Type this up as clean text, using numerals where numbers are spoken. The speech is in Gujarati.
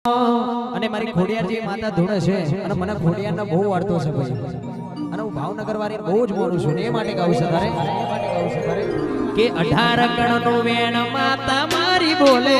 અને મારી ખોડિયારજી માતા ધૂણે છે અને મને ખોડિયારનો બહુ વાર્તો છે ભાઈ અને હું ભાવનગર વાળી બહુ જ મોડું છું ને એ માટે ગાઉં છું તારે કે 18 કણનું વેણ માતા મારી બોલે